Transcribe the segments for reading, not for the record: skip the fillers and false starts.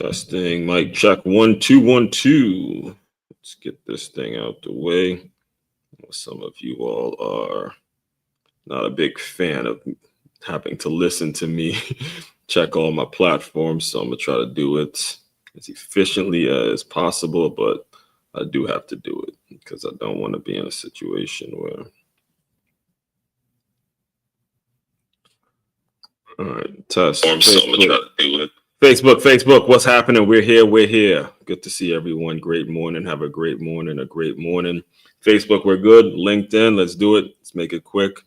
Testing, mic check 1 2 1 2. Let's get this thing out the way. Some of you all are not a big fan of having to listen to me check all my platforms, so I'm gonna try to do it as efficiently as possible, but I do have to do it because I don't want to be in a situation where. All right, test. So I'm gonna try to do it. Facebook, what's happening? We're here. Good to see everyone. Great morning. Have a great morning. Facebook, we're good. LinkedIn, let's do it. Let's make it quick.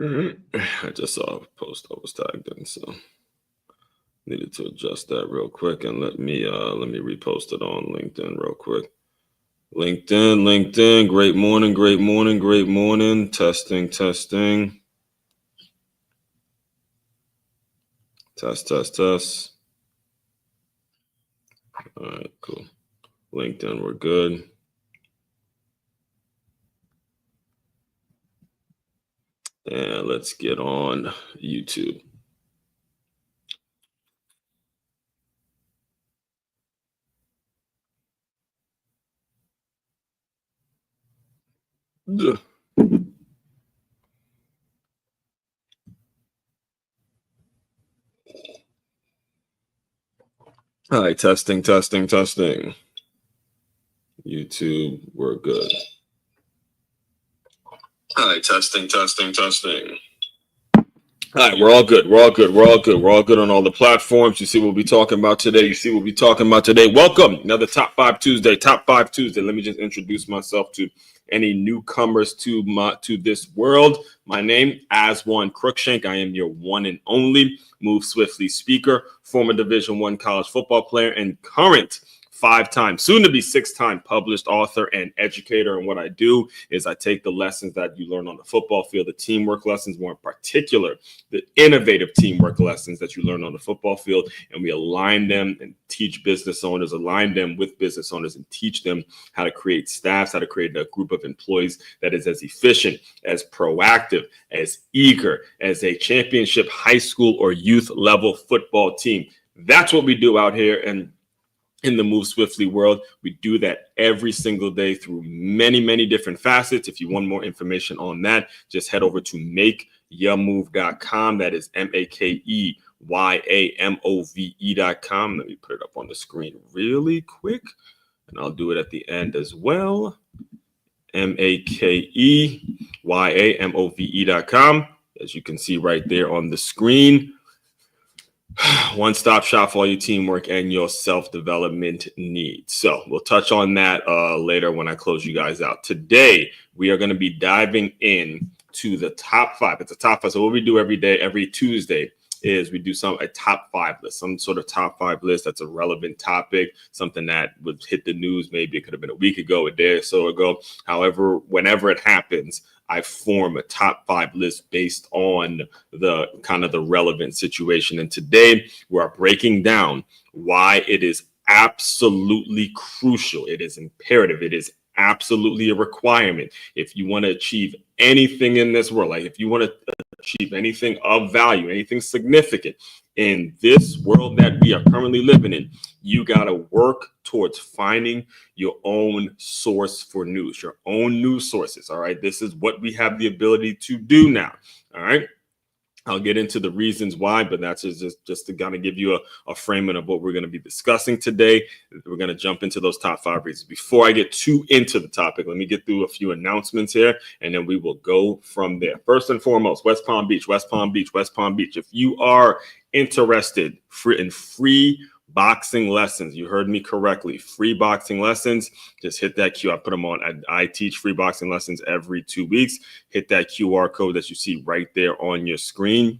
I just saw a post I was tagged in, so needed to adjust that real quick, and let me repost it on LinkedIn real quick. LinkedIn, great morning. Testing. Test. All right, cool. LinkedIn, we're good. And let's get on YouTube. All right, testing. YouTube, we're good. All right, testing. All right, we're all good on all the platforms. You see what we'll be talking about today. Welcome, another Top 5 Tuesday. Let me just introduce myself to any newcomers to this world. My name, Aswan Crookshank. I am your one and only Move Swiftly speaker, former Division I college football player, and current 5-time, soon to be 6-time published author and educator. And what I do is I take the lessons that you learn on the football field, the teamwork lessons, more in particular, the innovative teamwork lessons that you learn on the football field, and we align them and teach business owners, align them with business owners and teach them how to create staffs, how to create a group of employees that is as efficient, as proactive, as eager as a championship high school or youth level football team. That's what we do out here. And in the Move Swiftly world, we do that every single day through many different facets. If you want more information on that, just head over to makeyamove.com. That is makeyamove.com. Let me put it up on the screen really quick, and I'll do it at the end as well. makeyamove.com. As you can see right there on the screen. One-stop shop for all your teamwork and your self-development needs. So we'll touch on that later when I close you guys out. Today, we are going to be diving in to the top 5. It's a top 5. So what we do every day, every Tuesday, is we do a top 5 list, some sort of top 5 list that's a relevant topic, something that would hit the news. Maybe it could have been a week ago, a day or so ago. However, whenever it happens, I form a top 5 list based on the kind of the relevant situation. And today we're breaking down why it is absolutely crucial. It is imperative. It is absolutely a requirement. If you want to achieve anything in this world, like if you want to achieve anything of value, anything significant in this world that we are currently living in, you got to work towards finding your own source for news, your own news sources. All right. This is what we have the ability to do now. All right. I'll get into the reasons why, but that's just to kind of give you a framing of what we're going to be discussing today. We're going to jump into those top 5 reasons. Before I get too into the topic, let me get through a few announcements here, and then we will go from there. First and foremost, West Palm Beach. If you are interested in free boxing lessons, you heard me correctly, free boxing lessons, just hit that I put them on. I teach free boxing lessons every 2 weeks. Hit that QR code that you see right there on your screen,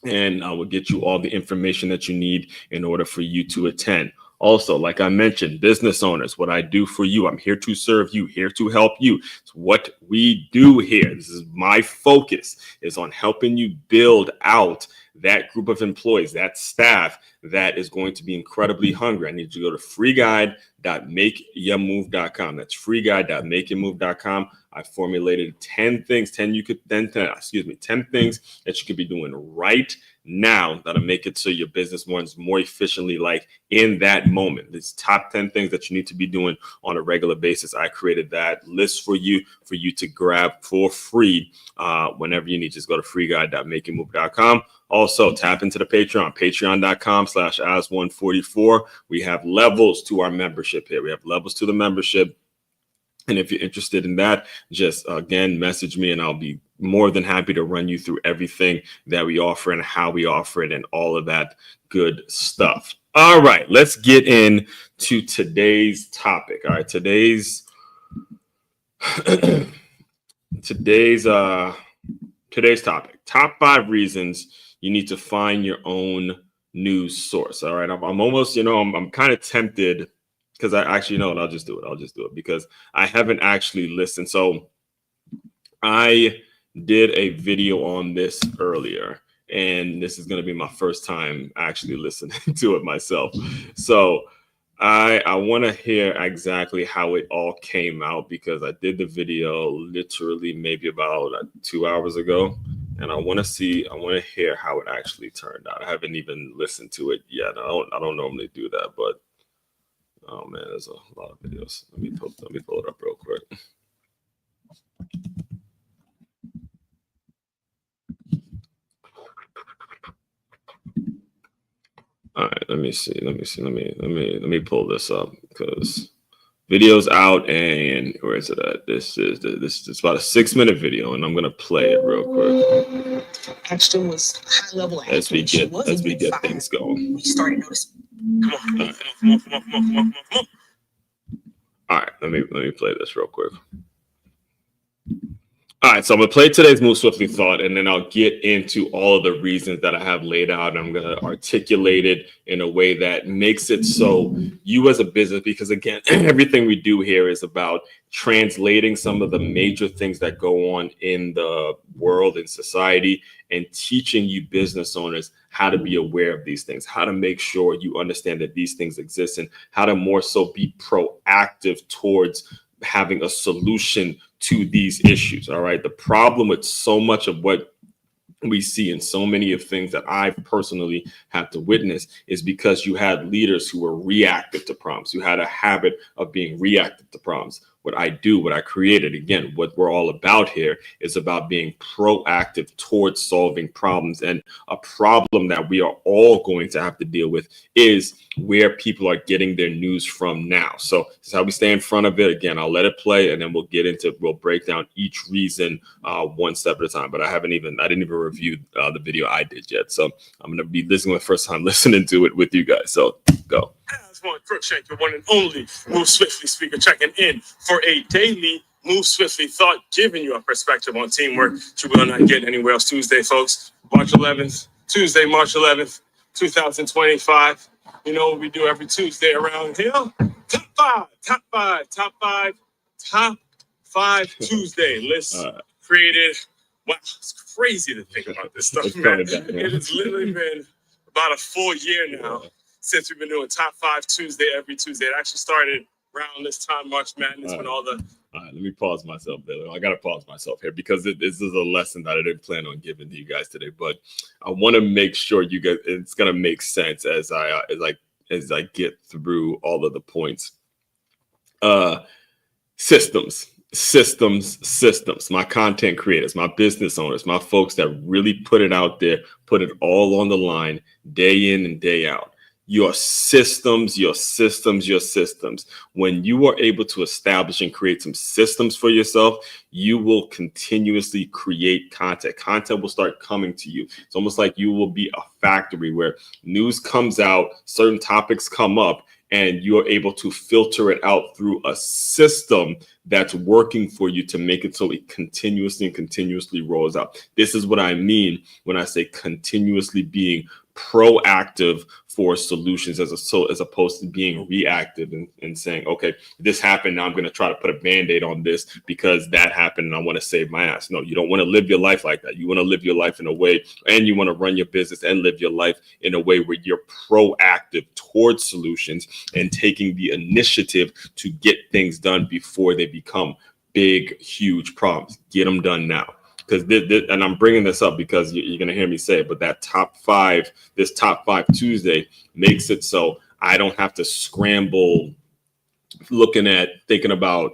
and I will get you all the information that you need in order for you to attend. Also, like I mentioned, business owners, what I do for you, I'm here to serve you, here to help you. It's what we do here. This is my focus, is on helping you build out that group of employees, that staff that is going to be incredibly hungry. I need you to go to freeguide.makeyourmove.com. That's freeguide.makeyourmove.com. I formulated 10 things, 10 things that you could be doing right now that'll make it so your business runs more efficiently, like in that moment. These top 10 things that you need to be doing on a regular basis. I created that list for you to grab for free whenever you need. Just go to freeguide.makeyourmove.com. Also, tap into the patreon.com/as144. We have levels to our membership here. We have levels to the membership. And if you're interested in that, just again, message me and I'll be more than happy to run you through everything that we offer and how we offer it and all of that good stuff. All right, let's get into today's topic. All right, today's topic, top 5 reasons you need to find your own news source. All right, I'm almost, I'm kind of tempted, because I actually know, and I'll just do it because I haven't actually listened. So I did a video on this earlier, and this is going to be my first time actually listening to it myself. So I want to hear exactly how it all came out, because I did the video literally maybe about 2 hours ago, and I want to hear how it actually turned out. I haven't even listened to it yet. I don't normally do that, but oh man, there's a lot of videos. Let me pull it up real quick. All right, let me see. Let me pull this up, because video's out, and where is it at? This is about a 6-minute video, and I'm gonna play it real quick. Ashton was high level as we get things going. We started noticing. Come on. All right, let me play this real quick. All right, so I'm going to play today's Move Swiftly thought, and then I'll get into all of the reasons that I have laid out. And I'm going to articulate it in a way that makes it so you as a business, because again, everything we do here is about translating some of the major things that go on in the world and society, and teaching you business owners how to be aware of these things, how to make sure you understand that these things exist, and how to more so be proactive towards having a solution to these issues. All right. The problem with so much of what we see in so many of things that I personally had to witness is because you had leaders who were reactive to problems. You had a habit of being reactive to problems. What I created, again, what we're all about here is about being proactive towards solving problems. And a problem that we are all going to have to deal with is where people are getting their news from now. So this is how we stay in front of it. Again, I'll let it play, and then we'll break down each reason one step at a time. But I didn't even review the video I did yet. So I'm going to be listening the first time listening to it with you guys. So go. One Crookshank, your one and only Move Swiftly speaker, checking in for a daily Move Swiftly thought, giving you a perspective on teamwork you will not get anywhere else. Tuesday, folks, Tuesday, March 11th, 2025. You know what we do every Tuesday around here? Top five Tuesday list created. Wow, it's crazy to think about this stuff, man. It has literally been about a full year now since we've been doing Top 5 Tuesday every Tuesday. It actually started around this time, March Madness, when all right, let me pause myself there. I got to pause myself here, because this is a lesson that I didn't plan on giving to you guys today. But I want to make sure you guys, it's going to make sense as I get through all of the points. Systems. My content creators, my business owners, my folks that really put it out there, put it all on the line day in and day out. Your systems. When you are able to establish and create some systems for yourself, you will continuously create content. Content will start coming to you. It's almost like you will be a factory where news comes out, certain topics come up, and you're able to filter it out through a system that's working for you to make it so it continuously rolls out. This is what I mean when I say continuously being proactive for solutions as opposed to being reactive and saying, okay, this happened. Now I'm going to try to put a Band-Aid on this because that happened and I want to save my ass. No, you don't want to live your life like that. You want to live your life in a way, and you want to run your business and live your life in a way where you're proactive towards solutions and taking the initiative to get things done before they become big, huge problems. Get them done now. Because and I'm bringing this up because you're going to hear me say it, but that this top five Tuesday makes it so I don't have to scramble thinking about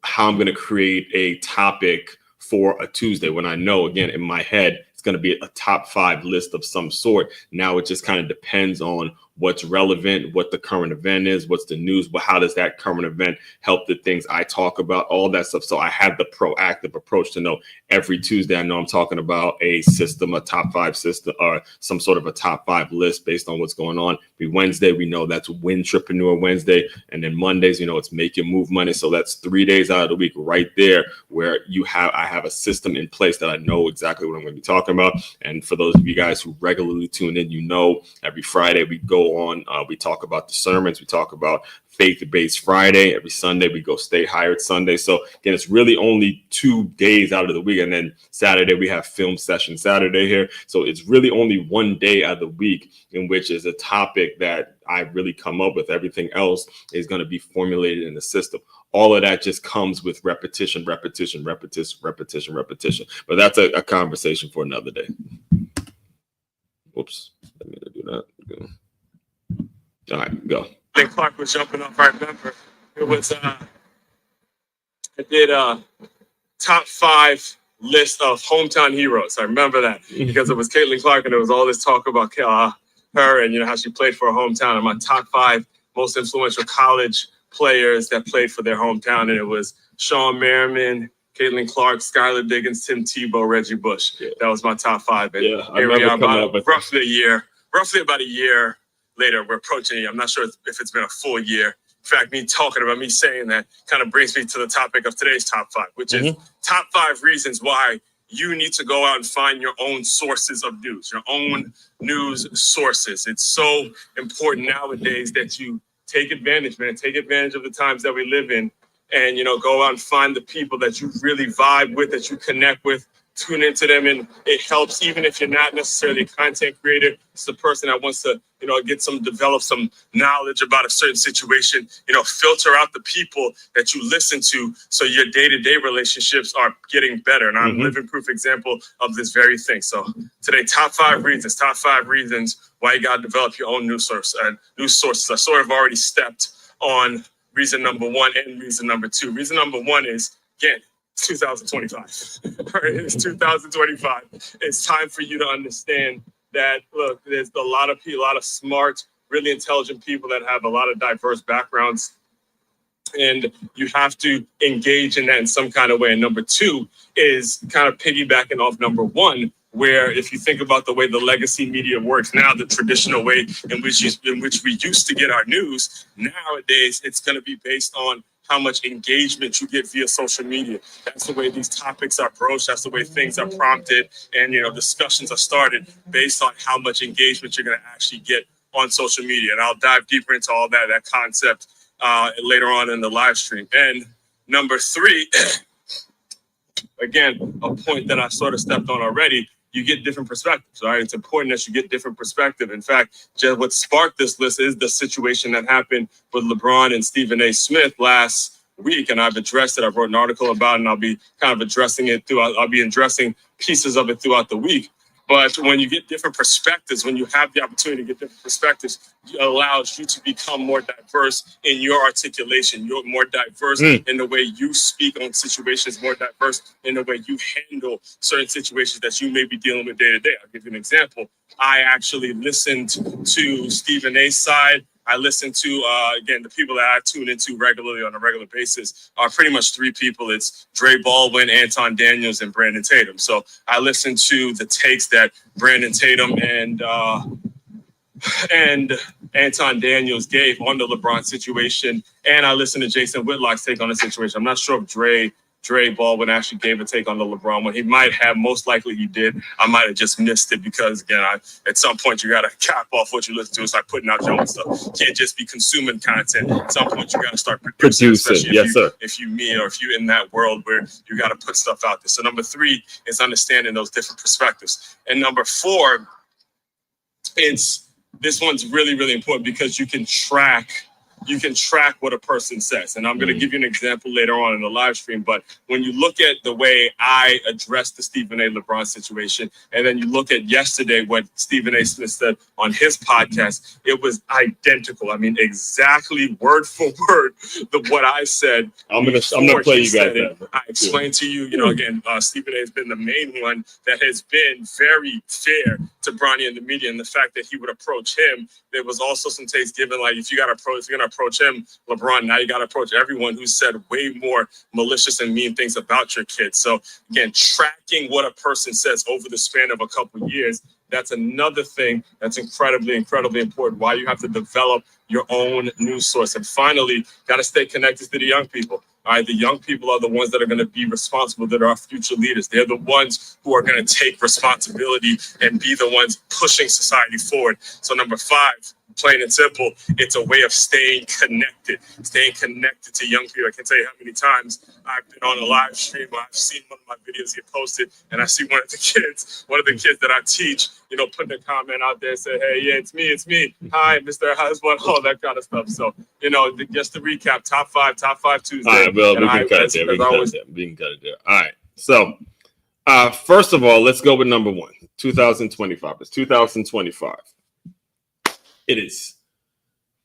how I'm going to create a topic for a Tuesday when I know, again, in my head, it's going to be a top five list of some sort. Now it just kind of depends on what's relevant, what the current event is, what's the news, but how does that current event help the things I talk about, all that stuff. So I have the proactive approach to know every Tuesday, I know I'm talking about a system, a top five system, or some sort of a top five list based on what's going on. Wednesday, we know that's Wintrepreneur Wednesday. And then Mondays, it's Make Your Move Monday. So that's 3 days out of the week right there where I have a system in place that I know exactly what I'm going to be talking about. And for those of you guys who regularly tune in, every Friday we go on, we talk about the sermons, we talk about faith-based Friday. Every Sunday we go Stay Hired Sunday. So again, it's really only 2 days out of the week, and then Saturday we have film session Saturday here. So it's really only 1 day out of the week in which is a topic that I really come up with. Everything else is going to be formulated in the system. All of that just comes with repetition. But that's a conversation for another day. Whoops, I need to do that. Go. All right, go. Then Clark was jumping up. I remember it was I did a top five list of hometown heroes. I remember that because it was Caitlin Clark and there was all this talk about her and how she played for her hometown, and my top five most influential college players that played for their hometown, and it was Sean Merriman, Caitlin Clark, Skylar Diggins, Tim Tebow, Reggie Bush. Yeah. That was my top five. And I remember roughly about a year later, we're approaching it. I'm not sure if it's been a full year. In fact, me saying that kind of brings me to the topic of today's top five, which is top five reasons why you need to go out and find your own sources of news, your own news sources. It's so important nowadays that you take advantage of the times that we live in, and go out and find the people that you really vibe with, that you connect with. Tune into them, and it helps even if you're not necessarily a content creator. It's the person that wants to, develop some knowledge about a certain situation. Filter out the people that you listen to so your day-to-day relationships are getting better. And I'm a living proof example of this very thing. So today, top five reasons why you got to develop your own news sources. I sort of already stepped on reason number one and reason number two. Reason number one is, again, 2025. It's 2025. It's time for you to understand that, look, there's a lot of people, a lot of smart, really intelligent people that have a lot of diverse backgrounds, and you have to engage in that in some kind of way. And number two is kind of piggybacking off number one, where if you think about the way the legacy media works now, the traditional way in which we used to get our news, nowadays it's going to be based on how much engagement you get via social media. That's the way these topics are broached. That's the way things are prompted, and discussions are started based on how much engagement you're going to actually get on social media. And I'll dive deeper into all that concept later on in the live stream. And number three, again, a point that I sort of stepped on already, you get different perspectives, all right? It's important that you get different perspective. In fact, just what sparked this list is the situation that happened with LeBron and Stephen A. Smith last week, and I've addressed it. I wrote an article about it, and I'll be kind of addressing it throughout. I'll be addressing pieces of it throughout the week. But when you get different perspectives, when you have the opportunity to get different perspectives, it allows you to become more diverse in your articulation. You're more diverse in the way you speak on situations, more diverse in the way you handle certain situations that you may be dealing with day to day. I'll give you an example. I actually listened to Stephen A's side. I listen to, again, the people that I tune into regularly on a regular basis are pretty much three people. It's Dre Baldwin, Anton Daniels, and Brandon Tatum. So I listen to the takes that Brandon Tatum and Anton Daniels gave on the LeBron situation. And I listen to Jason Whitlock's take on the situation. I'm not sure if Dre Dre Baldwin actually gave a take on the LeBron one. He might have, most likely he did. I might have just missed it because, again, at some point you got to cap off what you listen to and start putting out your own stuff. You can't just be consuming content. At some point you got to start producing, especially if you meet or if you're in that world where you got to put stuff out there. So number 3 is understanding those different perspectives. And number 4, this one's really, really important because you can track what a person says. And I'm going to give you an example later on in the live stream. But when you look at the way I addressed the Stephen A. LeBron situation, and then you look at yesterday what Stephen A. Smith said on his podcast, it was identical. I mean, exactly word for word what I said. I'm gonna play you guys that. I explained to you, again, Stephen A. has been the main one that has been very fair to Bronny and the media, and the fact that he would approach him. There was also some takes given, like if you're gonna approach him, LeBron, now you got to approach everyone who said way more malicious and mean things about your kids. So again, tracking what a person says over the span of a couple of years, that's another thing that's incredibly, incredibly important. Why you have to develop your own news source. And finally, got to stay connected to the young people. All right, the young people are the ones that are going to be responsible, that are our future leaders. They're the ones who are going to take responsibility and be the ones pushing society forward. So number 5, plain and simple, it's a way of staying connected to young people. I can tell you how many times I've been on a live stream, I've seen one of my videos get posted, and I see one of the kids that I teach, putting a comment out there, say, hey, yeah, it's me. Hi, Mr. Husband, all that kind of stuff. So, just to recap, top five Tuesday. All right, well, we can cut it there. All right. So, first of all, let's go with number 1, 2025. It's 2025. It is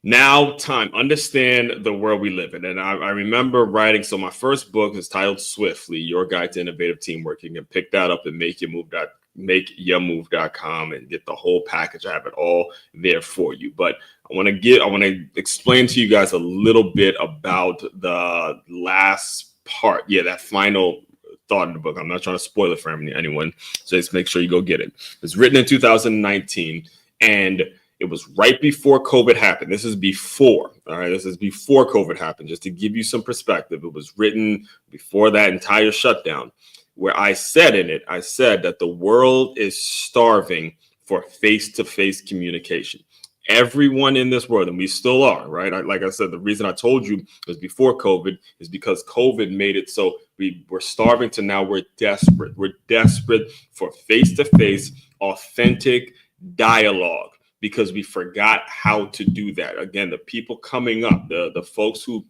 now time. Understand the world we live in. And I remember writing, so my first book is titled Swiftly, Your Guide to Innovative Teamwork. You can pick that up at makeyourmove.com and get the whole package. I have it all there for you. But I want to explain to you guys a little bit about the last part. Yeah, that final thought in the book. I'm not trying to spoil it for anyone. So just make sure you go get it. It's written in 2019, and it was right before COVID happened. This is before, all right? This is before COVID happened, just to give you some perspective. It was written before that entire shutdown, where I said that the world is starving for face-to-face communication. Everyone in this world, and we still are, right? Like I said, the reason I told you it was before COVID is because COVID made it so we're starving to now we're desperate. We're desperate for face-to-face, authentic dialogue, because we forgot how to do that. Again, the people coming up, the folks who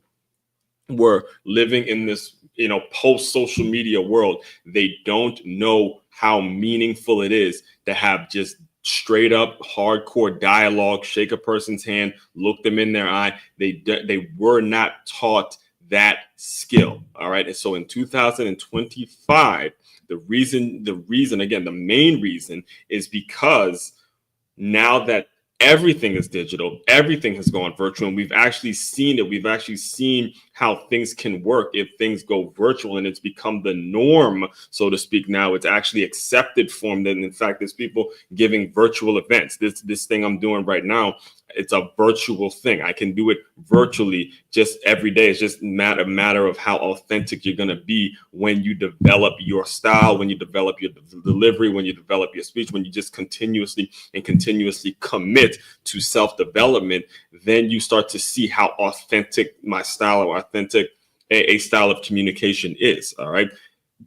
were living in this, post-social media world, they don't know how meaningful it is to have just straight up hardcore dialogue, shake a person's hand, look them in their eye. They were not taught that skill. All right. And so in 2025, the main reason is because now that everything is digital, everything has gone virtual, and we've actually seen it. We've actually seen how things can work if things go virtual, and it's become the norm, so to speak. Now it's actually accepted form. That in fact, there's people giving virtual events. This thing I'm doing right now, it's a virtual thing. I can do it virtually just every day. It's just a matter of how authentic you're going to be when you develop your style, when you develop your delivery, when you develop your speech, when you just continuously commit to self-development. Then you start to see how authentic my style or authentic a style of communication is. All right.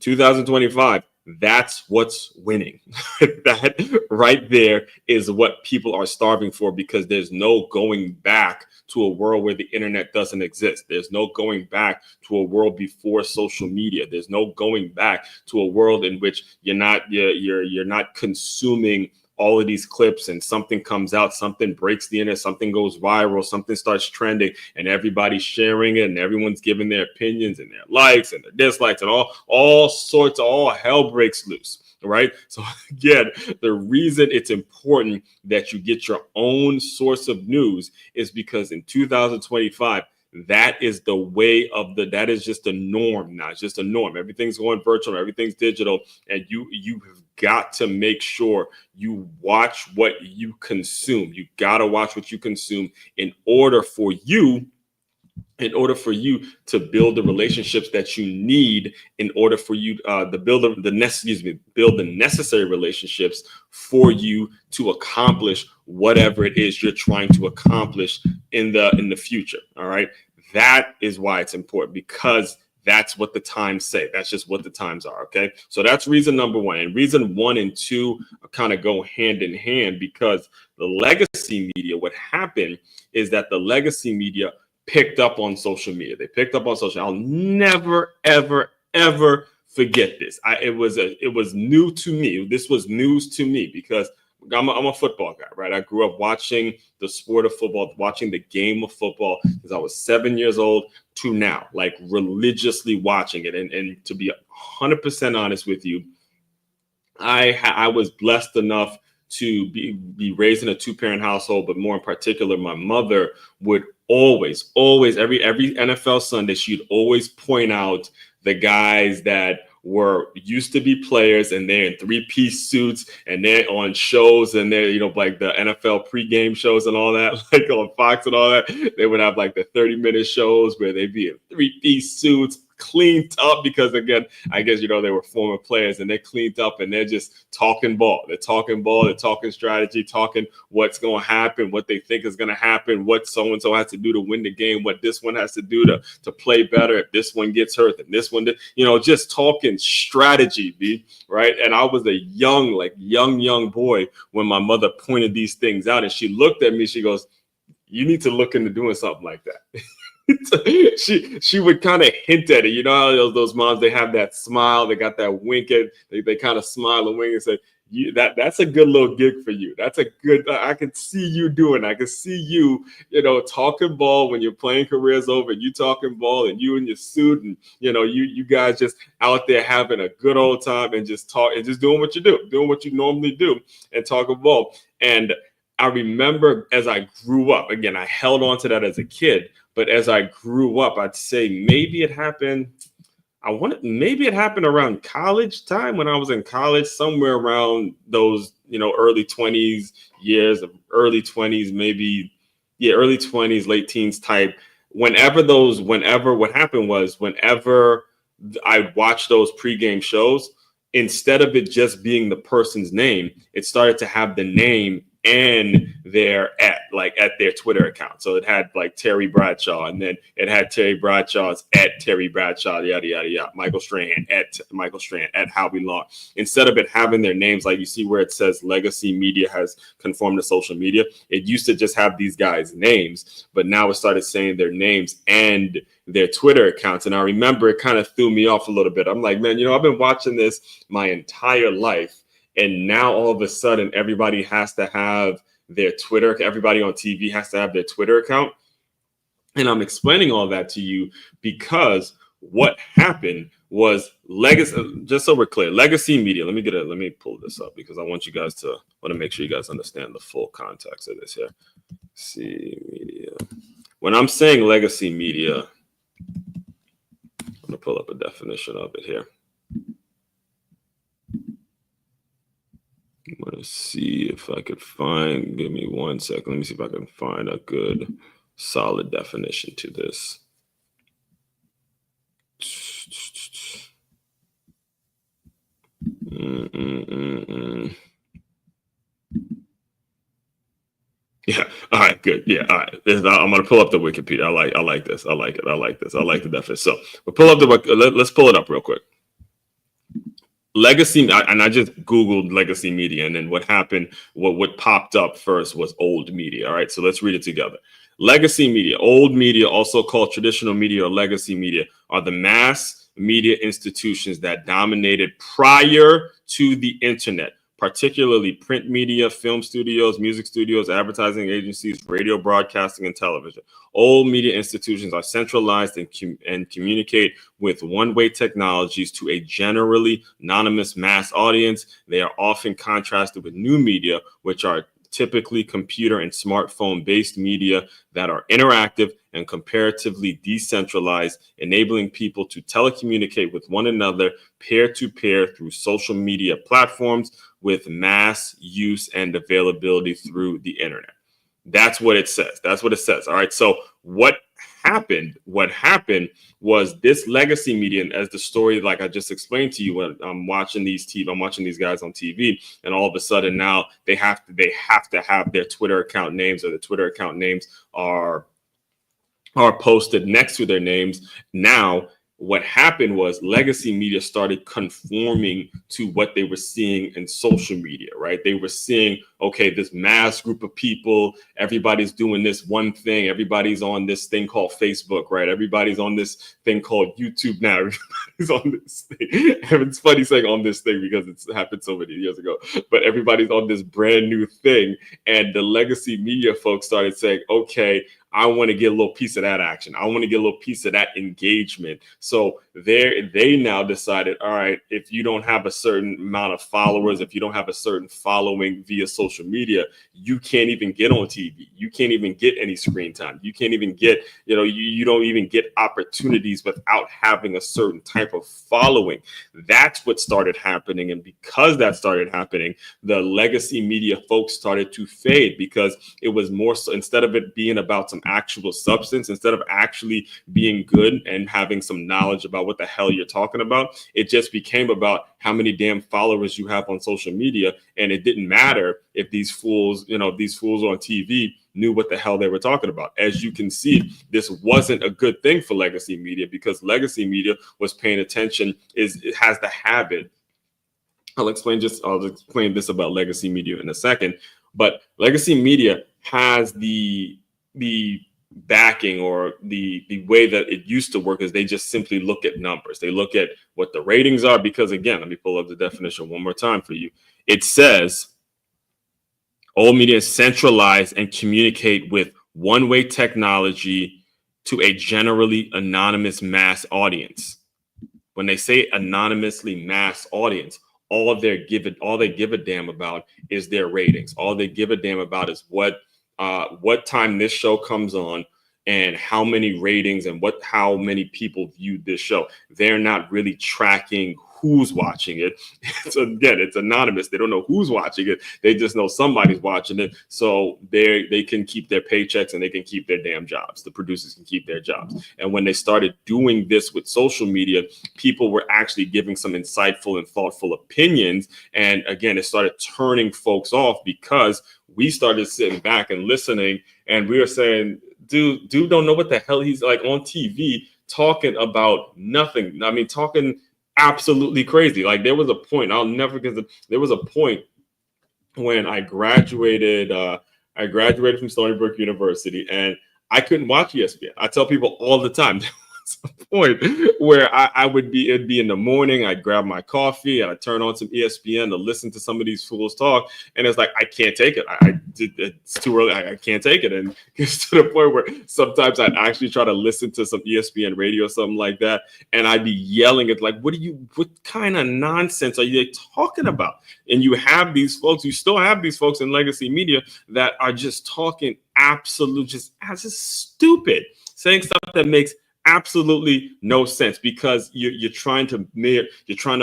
2025. That's what's winning. That right there is what people are starving for, because there's no going back to a world where the internet doesn't exist. There's no going back to a world before social media. There's no going back to a world in which you're not consuming all of these clips and something comes out, something breaks the internet, something goes viral, something starts trending, and everybody's sharing it, and everyone's giving their opinions and their likes and their dislikes, and all hell breaks loose. Right. So again, the reason it's important that you get your own source of news is because in 2025, that is the way of that is just a norm now. It's just a norm. Everything's going virtual, everything's digital, and you have got to make sure you watch what you consume. You got to watch what you consume in order for you in order for you to build the relationships that you need in order for you to build the necessary relationships for you to accomplish whatever it is you're trying to accomplish in the future. All right. That is why it's important, because that's what the times say. That's just what the times are. Okay. So that's reason number one. And reason 1 and 2 kind of go hand in hand, because the legacy media, what happened is that the legacy media picked up on social media. They picked up on social. I'll never, ever, ever forget this. It was new to me. This was news to me because I'm a football guy, right? I grew up watching the sport of football, watching the game of football since I was 7 years old to now, like religiously watching it. And to be 100% honest with you, I was blessed enough to be raised in a 2-parent household, but more in particular, my mother would always, every NFL Sunday, she'd always point out the guys that were used to be players and they're in 3-piece suits and they're on shows and they're, like the NFL pregame shows and all that, like on Fox and all that. They would have like the 30-minute shows where they'd be in 3-piece suits, cleaned up, because again, I guess, they were former players and they're cleaned up and they're just talking ball. They're talking ball, they're talking strategy, talking what's going to happen, what they think is going to happen, what so-and-so has to do to win the game, what this one has to do to play better. If this one gets hurt, then this one did, just talking strategy, right? And I was a young boy when my mother pointed these things out, and she looked at me, she goes, "You need to look into doing something like that." she would kind of hint at it. How those moms, they have that smile, they got that wink, and they kind of smile and wink and say, that's a good little gig for you. That's a good, I can see you doing, I can see you, talking ball when your playing career's over, you talking ball and you in your suit and, you guys just out there having a good old time and just talk and just doing what you do, doing what you normally do and talking ball. And I remember as I grew up, again, I held on to that as a kid, but as I grew up, I'd say maybe it happened around college time, when I was in college, somewhere around those, early 20s years, of early 20s, maybe, early 20s, late teens type. Whenever what happened was, whenever I'd watch those pregame shows, instead of it just being the person's name, it started to have the name and their at their Twitter account. So it had like Terry Bradshaw, and then it had Terry Bradshaw's at Terry Bradshaw, yada yada yada. Michael Strahan at Michael Strahan at Howie Long. Instead of it having their names, like you see where it says legacy media has conformed to social media, it used to just have these guys' names, but now it started saying their names and their Twitter accounts. And I remember it kind of threw me off a little bit. I'm like, man, I've been watching this my entire life, and now all of a sudden everybody has to have their Twitter, everybody on TV has to have their Twitter account. And I'm explaining all that to you because what happened was legacy, just so we're clear, legacy media. Let me pull this up because I want to make sure you guys understand the full context of this here. See media. When I'm saying legacy media, I'm going to pull up a definition of it here. I'm going to see if I could find, give me 1 second. Let me see if I can find a good, solid definition to this. Yeah. All right. Good. Yeah. All right. I'm going to pull up the Wikipedia. I like this. I like it. I like this. I like the definition. So we'll pull up let's pull it up real quick. Legacy, and I just Googled legacy media, and then what happened, what popped up first was old media. All right, so let's read it together. Legacy media, old media, also called traditional media or legacy media, are the mass media institutions that dominated prior to the internet, particularly print media, film studios, music studios, advertising agencies, radio broadcasting, and television. All media institutions are centralized and communicate with one-way technologies to a generally anonymous mass audience. They are often contrasted with new media, which are typically computer and smartphone-based media that are interactive and comparatively decentralized, enabling people to telecommunicate with one another peer-to-peer through social media platforms with mass use and availability through the internet. That's what it says. That's what it says. All right. So what happened was this legacy media, and as the story, like I just explained to you, when I'm watching these guys on TV, and all of a sudden now they have to have their Twitter account names, or the Twitter account names are posted next to their names. Now, what happened was legacy media started conforming to what they were seeing in social media, right? They were seeing, okay, this mass group of people, everybody's doing this one thing. Everybody's on this thing called Facebook, right? Everybody's on this thing called YouTube now. Everybody's on this thing. It's funny saying on this thing because it's happened so many years ago, but everybody's on this brand new thing. And the legacy media folks started saying, okay, I want to get a little piece of that action. I want to get a little piece of that engagement. So they now decided, all right, if you don't have a certain amount of followers, if you don't have a certain following via social media, you can't even get on TV. You can't even get any screen time. You can't even get, you don't even get opportunities without having a certain type of following. That's what started happening. And because that started happening, the legacy media folks started to fade, because it was more so, instead of it being about some actual substance, instead of actually being good and having some knowledge about what the hell you're talking about, it just became about how many damn followers you have on social media. And it didn't matter if these fools on TV knew what the hell they were talking about. As you can see, this wasn't a good thing for legacy media, because legacy media was paying attention, it has the habit. I'll explain this about legacy media in a second, but legacy media has the backing, or the way that it used to work is they just simply look at numbers. They look at what the ratings are, because again, let me pull up the definition one more time for you. It says old media centralize and communicate with one-way technology to a generally anonymous mass audience. When they say anonymously mass audience, all they give a damn about is their ratings. All they give a damn about is what time this show comes on and how many ratings and how many people viewed this show. They're not really tracking who's watching it. So again, it's anonymous. They don't know who's watching it. They just know somebody's watching it. So they can keep their paychecks and they can keep their damn jobs. The producers can keep their jobs. And when they started doing this with social media, people were actually giving some insightful and thoughtful opinions. And again, it started turning folks off, because we started sitting back and listening, and we were saying, dude don't know what the hell he's like on TV, talking about nothing. I mean, talking absolutely crazy. Like, there was a point, I'll never forget, there was a point when I graduated from Stony Brook University, and I couldn't watch ESPN. I tell people all the time, a point where it'd be in the morning, I'd grab my coffee and I'd turn on some ESPN to listen to some of these fools talk. And it's like, I can't take it. It's too early. I can't take it. And it's to the point where sometimes I'd actually try to listen to some ESPN radio or something like that. And I'd be yelling at, like, what kind of nonsense are you talking about? And you still have these folks in legacy media that are just talking just stupid, saying stuff that makes absolutely no sense, because you're trying to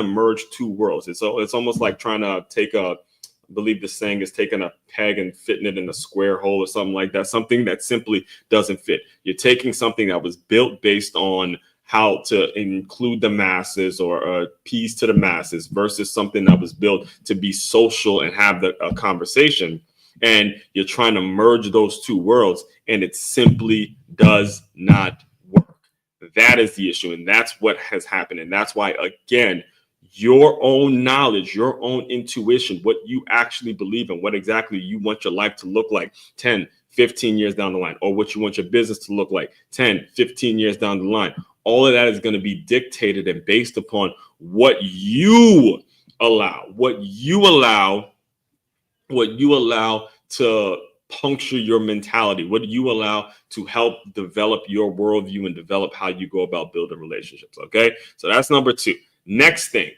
merge two worlds. It's almost like trying to take I believe the saying is taking a peg and fitting it in a square hole or something like that, something that simply doesn't fit. You're taking something that was built based on how to include the masses or appease to the masses, versus something that was built to be social and have a conversation. And you're trying to merge those two worlds, and it simply does not work. That is the issue, and that's what has happened. And that's why, again, your own knowledge, your own intuition, what you actually believe in, what exactly you want your life to look like 10, 15 years down the line, or what you want your business to look like 10, 15 years down the line. All of that is going to be dictated and based upon what you allow, to puncture your mentality, what do you allow to help develop your worldview and develop how you go about building relationships. Okay, so that's number 2. Next thing,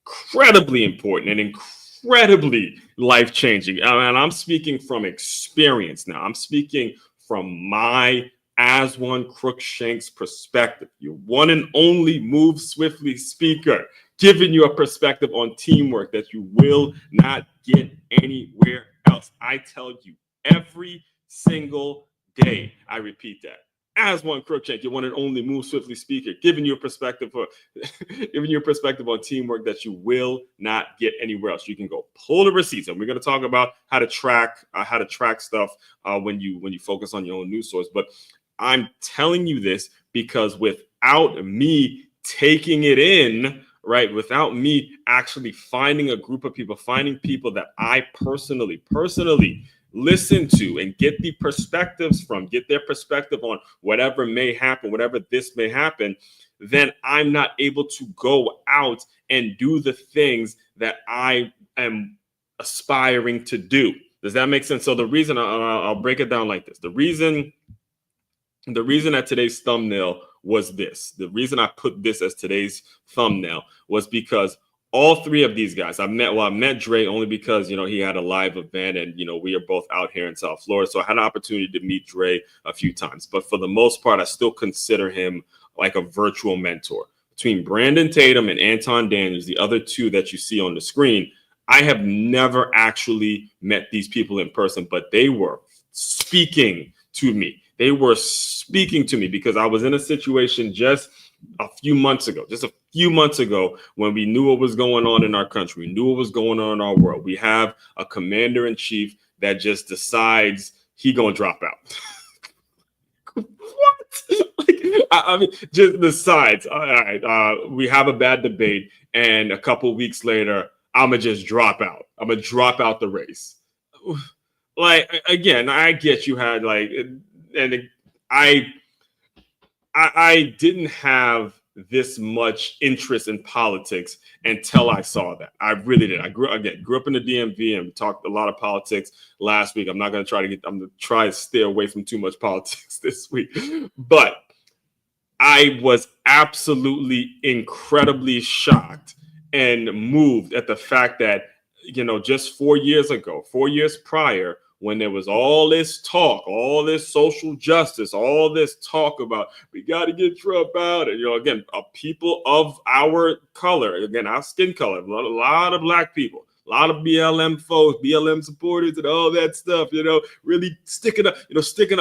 incredibly important and incredibly life-changing, and I'm speaking from experience now. I'm speaking from my as one Crookshanks perspective, your one and only Move Swiftly speaker, giving you a perspective on teamwork that you will not get anywhere else. I tell you every single day, I repeat that. as one Crookshank, your one and only Move Swiftly speaker, giving you a perspective on teamwork that you will not get anywhere else. You can go pull the receipts, and we're going to talk about how to track stuff when you focus on your own news source. But I'm telling you this because without me taking it in, right, without me actually finding a group of people, finding people that I personally listen to and get the perspectives from, get their perspective on whatever may happen, whatever this may happen, then I'm not able to go out and do the things that I am aspiring to do. Does that make sense? So the reason I'll break it down like this. The reason that today's thumbnail was this, the reason I put this as today's thumbnail was because all three of these guys, I met Dre only because, he had a live event and, we are both out here in South Florida. So I had an opportunity to meet Dre a few times. But for the most part, I still consider him like a virtual mentor. Between Brandon Tatum and Anton Daniels, the other two that you see on the screen, I have never actually met these people in person, but they were speaking to me. They were speaking to me because I was in a situation just a few months ago when we knew what was going on in our country, we knew what was going on in our world. We have a commander in chief that just decides he gonna drop out. What? I mean, just decides. All right, we have a bad debate, and a couple weeks later, I'ma just drop out. I'm gonna drop out the race. Like, again, I get you had and I didn't have this much interest in politics until I saw that. I really did. I grew up in the DMV and talked a lot of politics last week. I'm going to try to stay away from too much politics this week. But I was absolutely incredibly shocked and moved at the fact that, just 4 years prior, when there was all this talk, all this social justice, all this talk about we got to get Trump out, and again, people of our color, again, our skin color, a lot of Black people, a lot of BLM folks, BLM supporters, and all that stuff, really sticking up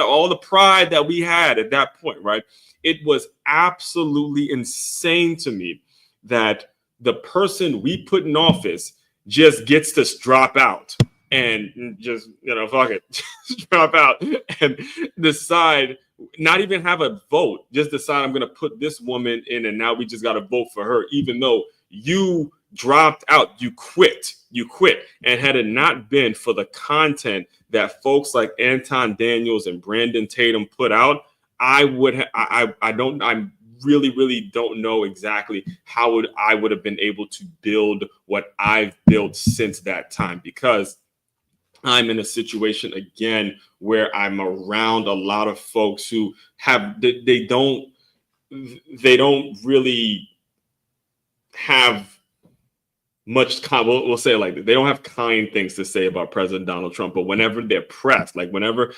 all the pride that we had at that point, right? It was absolutely insane to me that the person we put in office just gets to drop out. And just, fuck it, just drop out and decide, not even have a vote, just decide I'm going to put this woman in and now we just got to vote for her, even though you dropped out, you quit. And had it not been for the content that folks like Anton Daniels and Brandon Tatum put out, I really don't know exactly how I would have been able to build what I've built since that time, because I'm in a situation again where I'm around a lot of folks who they don't really have much we'll say it like that. They don't have kind things to say about President Donald Trump, but whenever they're pressed, like whenever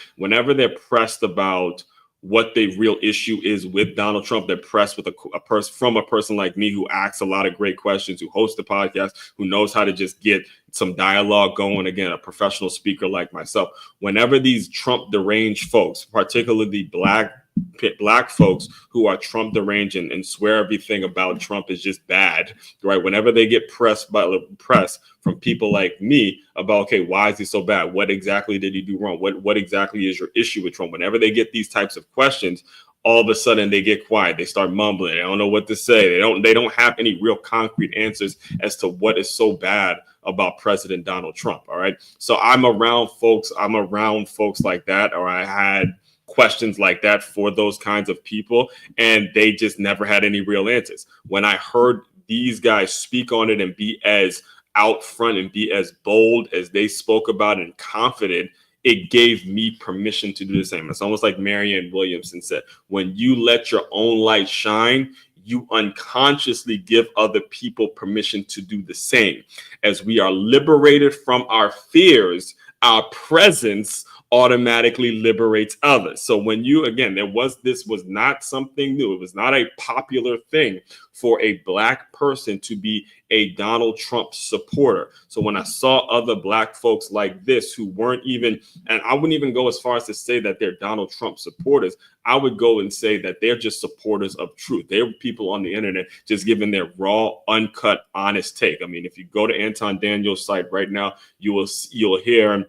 they're pressed about what the real issue is with Donald Trump, they're pressed with a person like me who asks a lot of great questions, who hosts a podcast, who knows how to just get some dialogue going. Again, a professional speaker like myself. Whenever these Trump deranged folks, particularly black folks who are Trump deranged and swear everything about Trump is just bad, right? Whenever they get pressed from people like me about, okay, why is he so bad? What exactly did he do wrong? What exactly is your issue with Trump? Whenever they get these types of questions, all of a sudden they get quiet. They start mumbling. They don't know what to say. They don't have any real concrete answers as to what is so bad about President Donald Trump. All right. So I'm around folks like that, or I had questions like that for those kinds of people, and they just never had any real answers. When I heard these guys speak on it and be as out front and be as bold as they spoke about it and confident, it gave me permission to do the same. It's almost like Marianne Williamson said, when you let your own light shine, you unconsciously give other people permission to do the same. As we are liberated from our fears, our presence automatically liberates others. So when you, again, this was not something new. It was not a popular thing for a black person to be a Donald Trump supporter. So when I saw other black folks like this who weren't even, and I wouldn't even go as far as to say that they're Donald Trump supporters, I would go and say that they're just supporters of truth. They're people on the internet just giving their raw, uncut, honest take. I mean, if you go to Anton Daniels' site right now, you'll hear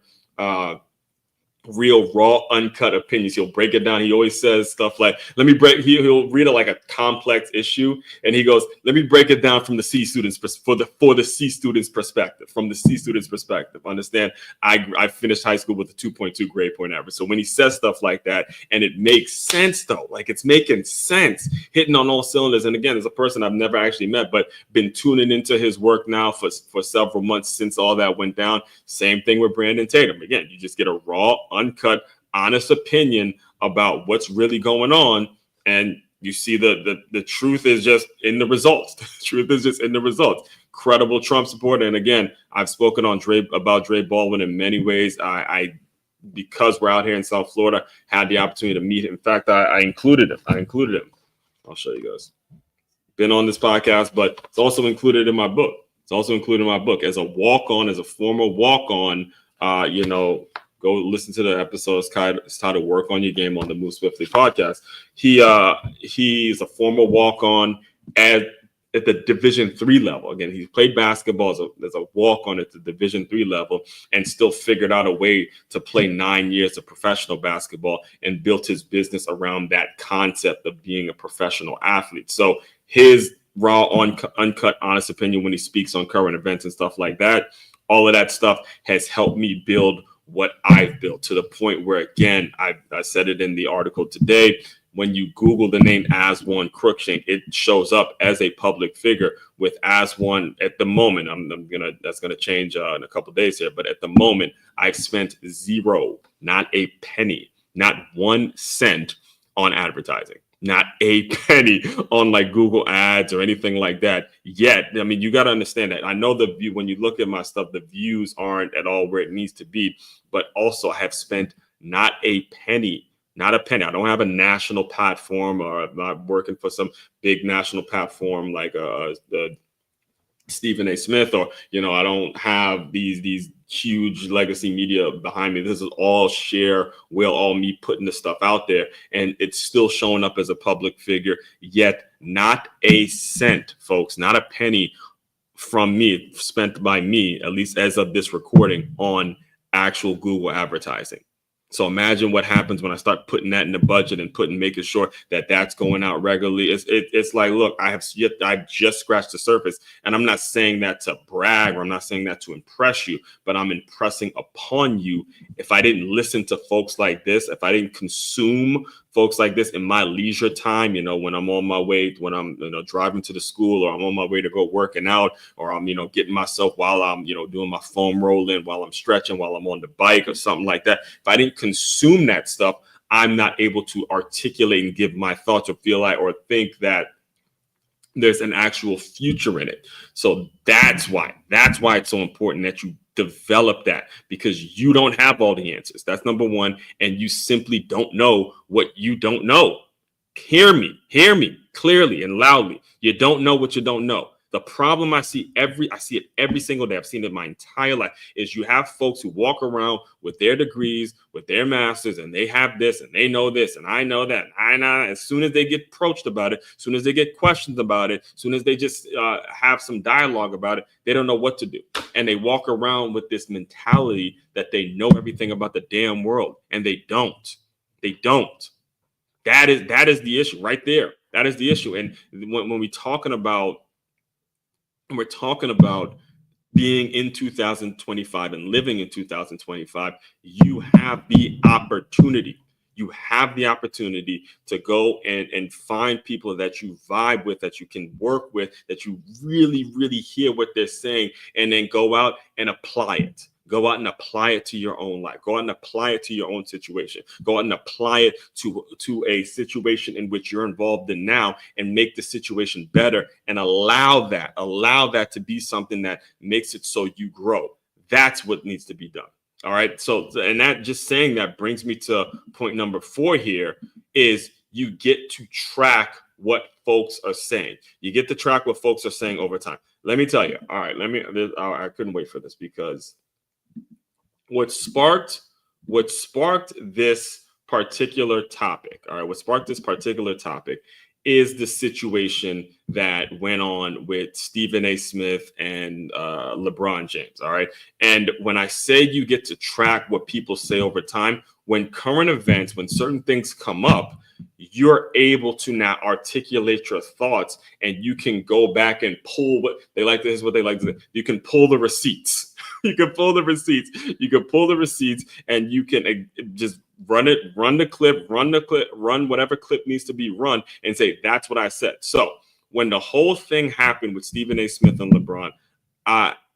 real raw uncut opinions. He'll break it down. He always says stuff like, he'll read it like a complex issue, and he goes, let me break it down from the C students for the C students perspective. From the C students perspective, understand, I finished high school with a 2.2 grade point average. So when he says stuff like that, and it makes sense though, like it's making sense, hitting on all cylinders. And again, as a person I've never actually met, but been tuning into his work now for several months since all that went down. Same thing with Brandon Tatum. Again, you just get a raw, uncut, honest opinion about what's really going on, and you see the truth is just in the results. The truth is just in the results. Credible Trump supporter. And again, I've spoken on about Dre Baldwin in many ways. I because we're out here in South Florida, had the opportunity to meet him. In fact, I included him. I'll show you guys. Been on this podcast, but it's also included in my book. As a walk-on, as a former walk-on, go listen to the episode. It's titled "Work on Your Game" on the Move Swiftly podcast. He's a former walk-on at the Division III level. Again, he played basketball as a walk-on at the Division III level, and still figured out a way to play 9 years of professional basketball and built his business around that concept of being a professional athlete. So his raw, uncut, honest opinion when he speaks on current events and stuff like that, all of that stuff has helped me build what I've built to the point where, again, I said it in the article today, when you Google the name Aswan Cruikshank, it shows up as a public figure with Aswan at the moment. That's gonna change in a couple of days here, but at the moment I've spent zero, not a penny, not 1 cent on advertising. Not a penny on like Google ads or anything like that yet. I mean, you got to understand that. I know the view, when you look at my stuff, the views aren't at all where it needs to be, but also I have spent not a penny. I don't have a national platform, or I'm not working for some big national platform like the Stephen A. Smith, or, I don't have these huge legacy media behind me. This is all all me putting the stuff out there, and it's still showing up as a public figure, yet not a cent, folks, not a penny from me spent by me, at least as of this recording, on actual Google advertising. So imagine what happens when I start putting that in the budget and making sure that that's going out regularly. It's like, look, I've just scratched the surface, and I'm not saying that to brag, or I'm not saying that to impress you, but I'm impressing upon you. If I didn't listen to folks like this, if I didn't consume folks like this in my leisure time, when I'm on my way, when I'm driving to the school, or I'm on my way to go working out, or I'm getting myself while I'm doing my foam rolling, while I'm stretching, while I'm on the bike or something like that. If I didn't consume that stuff, I'm not able to articulate and give my thoughts, or feel like, or think that there's an actual future in it. So that's why it's so important that you develop that, because you don't have all the answers. That's number one. And you simply don't know what you don't know. Hear me clearly and loudly. You don't know what you don't know. The problem I see it every single day. I've seen it my entire life, is you have folks who walk around with their degrees, with their masters, and they have this, and they know this, and I know that. And I know. As soon as they get approached about it, as soon as they get questions about it, as soon as they just have some dialogue about it, they don't know what to do. And they walk around with this mentality that they know everything about the damn world, and they don't. That is the issue right there. That is the issue. And when we're talking about being in 2025 and living in 2025, you have the opportunity. You have the opportunity to go and find people that you vibe with, that you can work with, that you really, really hear what they're saying, and then go out and apply it. Go out and apply it to your own life. Go out and apply it to your own situation. Go out and apply it to a situation in which you're involved in now, and make the situation better, and allow that to be something that makes it so you grow. That's what needs to be done. All right. So, and that just saying that brings me to point number 4 here is you get to track what folks are saying. You get to track what folks are saying over time. Let me tell you. All right. I couldn't wait for this because what sparked this particular topic, all right, what sparked this particular topic is the situation that went on with Stephen A. Smith and LeBron James, all right? And when I say you get to track what people say over time, when current events, when certain things come up, you're able to now articulate your thoughts and you can go back and pull what they like. This is what they like to do. You can pull the receipts. You can pull the receipts. You can pull the receipts and you can just run the clip, run whatever clip needs to be run and say, that's what I said. So when the whole thing happened with Stephen A. Smith and LeBron,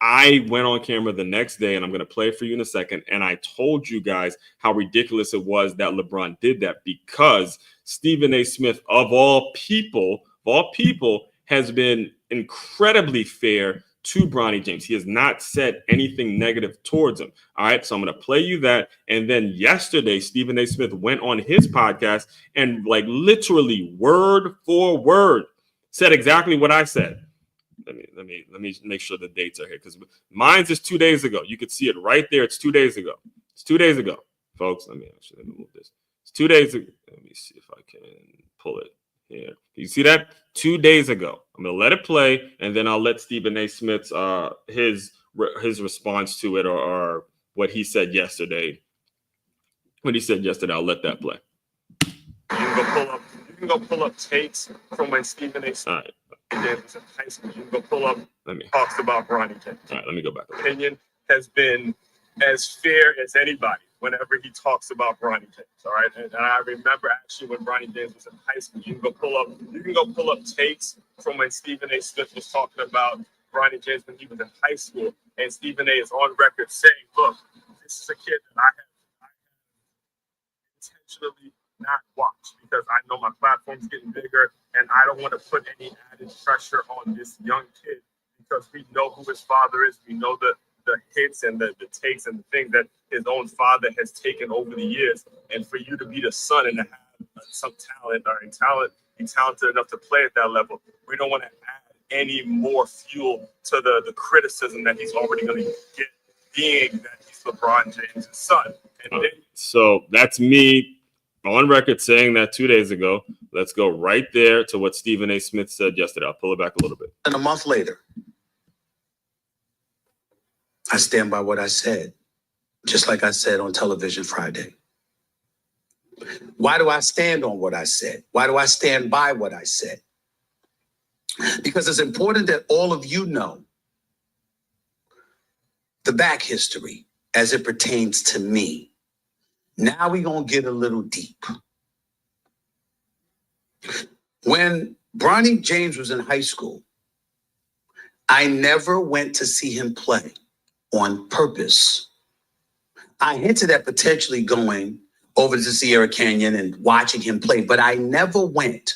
I went on camera the next day, and I'm going to play it for you in a second. And I told you guys how ridiculous it was that LeBron did that because Stephen A. Smith, of all people, has been incredibly fair to Bronny James. He has not said anything negative towards him. All right. So I'm going to play you that. And then yesterday, Stephen A. Smith went on his podcast and like literally word for word said exactly what I said. Let me make sure the dates are here because mine's is 2 days ago. You could see it right there. It's 2 days ago. It's 2 days ago, folks. Let me move this. It's 2 days ago. Let me see if I can pull it here. You see that? 2 days ago. I'm gonna let it play, and then I'll let Stephen A. Smith's his response to it or what he said yesterday. What he said yesterday, I'll let that play. You can go pull up takes from when Stephen A. Smith was in high school. You can go pull up talks about Bronny James. All right, let me go back. Opinion has been as fair as anybody whenever he talks about Bronny James. All right, and I remember actually when Bronny James was in high school. You can go pull up takes from when Stephen A. Smith was talking about Bronny James when he was in high school, and Stephen A. is on record saying, "Look, this is a kid that I have intentionally not watched because I know my platform's getting bigger, and I don't want to put any added pressure on this young kid because we know who his father is. We know the hits and the takes and the things that his own father has taken over the years. And for you to be the son and to have some talent or be talented enough to play at that level, we don't want to add any more fuel to the criticism that he's already going to get, being that he's LeBron James' son." And so that's me on record saying that 2 days ago. Let's go right there to what Stephen A. Smith said yesterday. I'll pull it back a little bit. And a month later, I stand by what I said, just like I said on television Friday. Why do I stand on what I said? Why do I stand by what I said? Because it's important that all of you know the back history as it pertains to me. Now we're going to get a little deep. When Bronny James was in high school, I never went to see him play on purpose. I hinted at potentially going over to Sierra Canyon and watching him play, but I never went.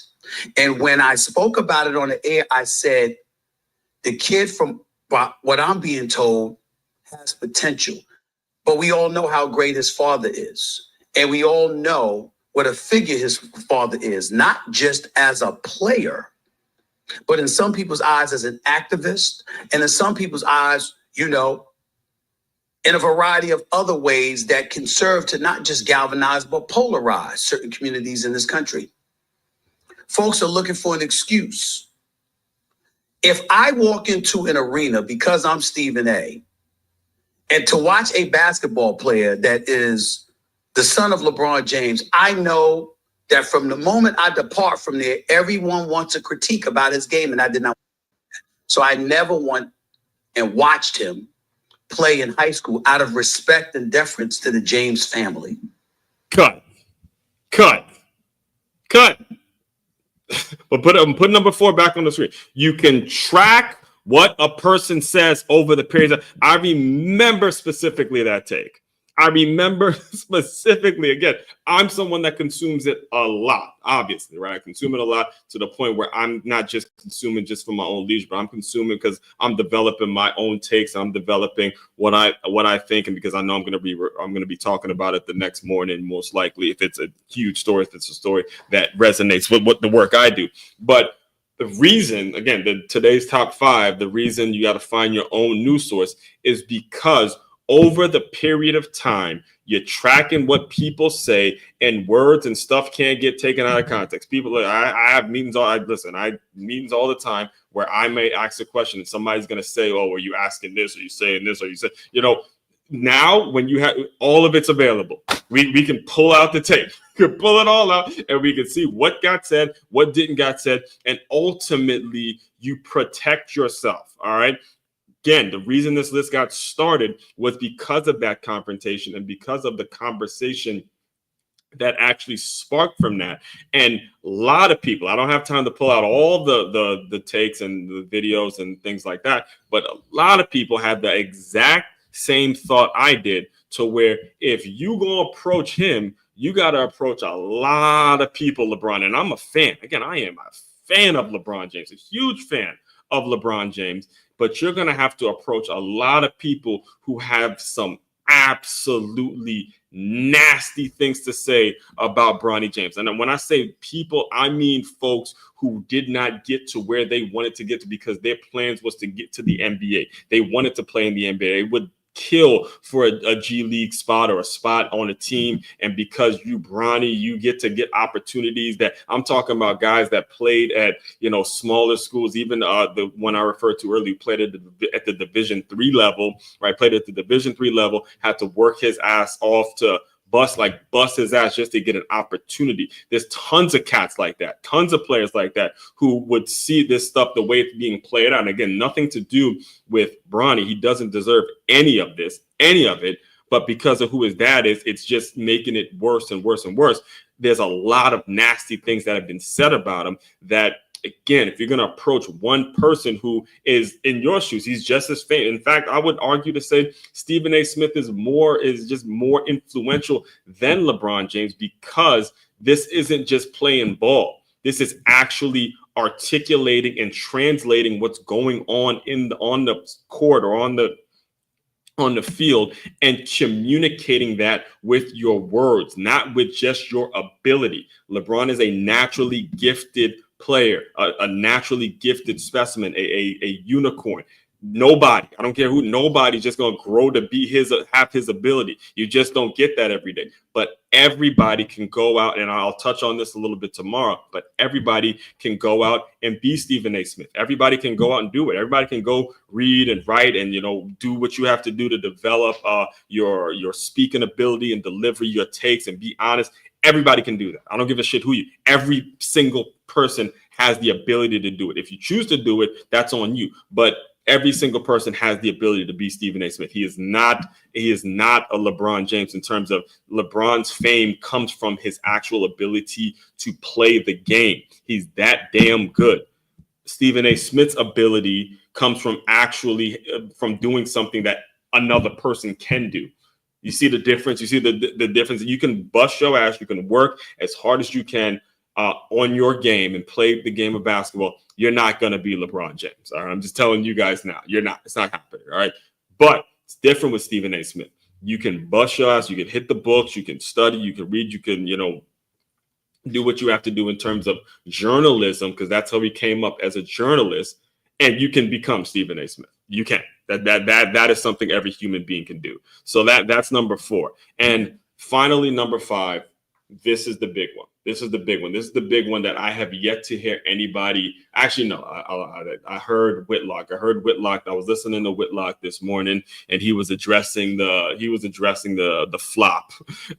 And when I spoke about it on the air, I said, the kid, from what I'm being told, has potential. But we all know how great his father is. And we all know what a figure his father is, not just as a player, but in some people's eyes as an activist, and in some people's eyes, you know, in a variety of other ways that can serve to not just galvanize, but polarize certain communities in this country. Folks are looking for an excuse. If I walk into an arena because I'm Stephen A., and to watch a basketball player that is the son of LeBron James, I know that from the moment I depart from there, everyone wants a critique about his game, and I did not. So I never went and watched him play in high school out of respect and deference to the James family. Cut. But put number 4 back on the screen. You can track what a person says over the period. I remember specifically that take. I remember specifically, again, I'm someone that consumes it a lot, obviously, right? I consume it a lot to the point where I'm not just consuming just for my own leisure, but I'm consuming because I'm developing my own takes. I'm developing what I think, and because I know I'm going to be talking about it the next morning, most likely, if it's a huge story, if it's a story that resonates with what the work I do. But the reason, again, today's top 5, the reason you got to find your own news source is because over the period of time, you're tracking what people say, and words and stuff can't get taken out of context. People, I have meetings. I have meetings all the time where I may ask a question and somebody's going to say, "Oh, are you asking this? Are you saying this? Or you say, Now, when you have all of it's available, we can pull out the tape, we can pull it all out, and we can see what got said, what didn't got said, and ultimately you protect yourself. All right. Again, the reason this list got started was because of that confrontation and because of the conversation that actually sparked from that. And a lot of people, I don't have time to pull out all the takes and the videos and things like that, but a lot of people had the exact same thought I did, to where if you go approach him, you got to approach a lot of people, LeBron. And I'm a fan. Again, I am a fan of LeBron James, a huge fan of LeBron James. But you're going to have to approach a lot of people who have some absolutely nasty things to say about Bronny James. And when I say people, I mean folks who did not get to where they wanted to get to because their plans was to get to the NBA. They wanted to play in the NBA. They would kill for a G League spot or a spot on a team, and because you Bronny, you get to get opportunities. That I'm talking about guys that played at smaller schools, even the one I referred to earlier, played at the Division III level, right? Played at the Division III level, had to work his ass off to bust his ass just to get an opportunity. There's tons of cats like that, tons of players like that who would see this stuff the way it's being played out. And again, nothing to do with Bronny. He doesn't deserve any of it. But because of who his dad is, it's just making it worse and worse and worse. There's a lot of nasty things that have been said about him that, again, if you're going to approach one person who is in your shoes, he's just as famous. In fact, I would argue to say Stephen A. Smith is just more influential than LeBron James, because this isn't just playing ball. This is actually articulating and translating what's going on on the court or on the field, and communicating that with your words, not with just your ability. LeBron is a naturally gifted player, a naturally gifted specimen, a unicorn. Nobody, I don't care who, nobody's just going to grow to be have his ability. You just don't get that every day. But everybody can go out, and I'll touch on this a little bit tomorrow, but everybody can go out and be Stephen A. Smith. Everybody can go out and do it. Everybody can go read and write and, do what you have to do to develop your speaking ability and deliver your takes and be honest. Everybody can do that. I don't give a shit who you. Every single person has the ability to do it. If you choose to do it, that's on you. But every single person has the ability to be Stephen A. Smith. He is not a LeBron James in terms of LeBron's fame comes from his actual ability to play the game. He's that damn good. Stephen A. Smith's ability comes from from doing something that another person can do. You see the difference? You see the difference? You can bust your ass. You can work as hard as you can on your game and play the game of basketball. You're not going to be LeBron James. All right? I'm just telling you guys now. You're not. It's not happening. All right. But it's different with Stephen A. Smith. You can bust your ass. You can hit the books. You can study. You can read. You can, do what you have to do in terms of journalism, because that's how he came up as a journalist. And you can become Stephen A. Smith. You can. That is something every human being can do. So that's number 4. And finally, number 5. This is the big one. This is the big one. This is the big one that I have yet to hear anybody. Actually, no, I heard Whitlock. I was listening to Whitlock this morning, and he was addressing the flop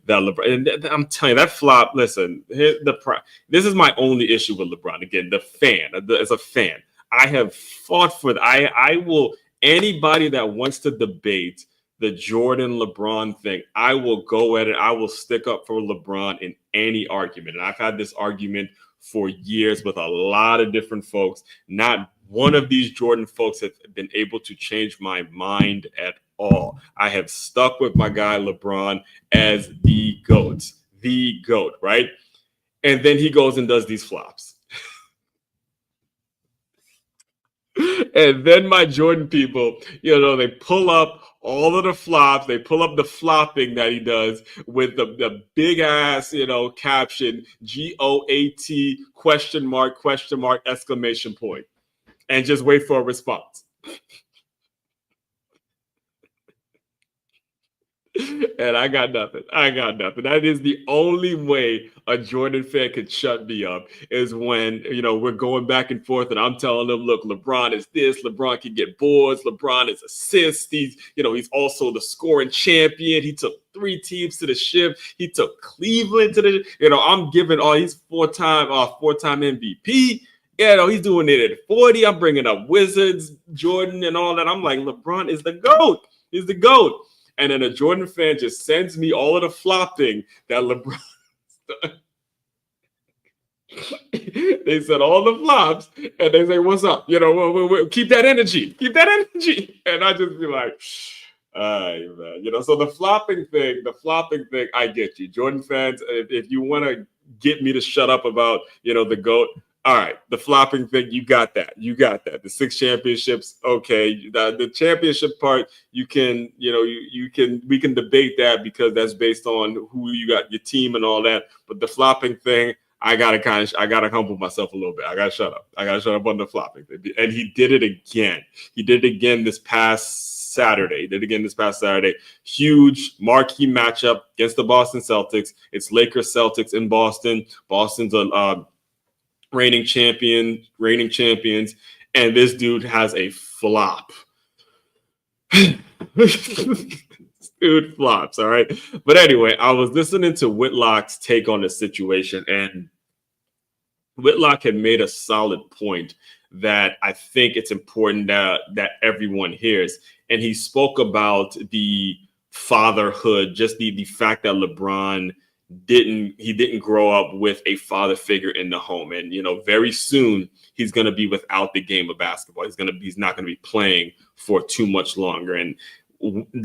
that LeBron. And I'm telling you, that flop. Listen, this is my only issue with LeBron. Again, as a fan, I have fought for. I will. Anybody that wants to debate the Jordan LeBron thing, I will go at it. I will stick up for LeBron in any argument. And I've had this argument for years with a lot of different folks. Not one of these Jordan folks have been able to change my mind at all. I have stuck with my guy LeBron as the GOAT, right? And then he goes and does these flops. And then my Jordan people, they pull up all of the flops. They pull up the flopping that he does with the big ass, caption GOAT question mark, exclamation point, and just wait for a response. And I got nothing. That is the only way a Jordan fan could shut me up, is when, we're going back and forth and I'm telling them, look, LeBron is this, LeBron can get boards, LeBron is assists, he's also the scoring champion. He took 3 teams to the ship. He took Cleveland to the, I'm giving he's four-time MVP. He's doing it at 40. I'm bringing up Wizards, Jordan, and all that. I'm like, LeBron is the GOAT. He's the GOAT. And then a Jordan fan just sends me all of the flopping that LeBron done. They said all the flops, and they say, "What's up? Keep that energy. And I just be like, man. So the flopping thing, I get you, Jordan fans. If you want to get me to shut up about the GOAT. All right, the flopping thing, you got that. The 6 championships, okay. The championship part, we can debate that because that's based on who you got, your team and all that. But the flopping thing, I gotta humble myself a little bit. I gotta shut up on the flopping thing. And he did it again. This past Saturday. Huge marquee matchup against the Boston Celtics. It's Lakers Celtics in Boston. Boston's a reigning champions, and this dude has a flop. Dude flops, all right? But anyway, I was listening to Whitlock's take on the situation, and Whitlock had made a solid point that I think it's important that everyone hears. And he spoke about the fatherhood, just the fact that LeBron didn't grow up with a father figure in the home, and very soon he's going to be without the game of basketball. He's not going to be playing for too much longer, and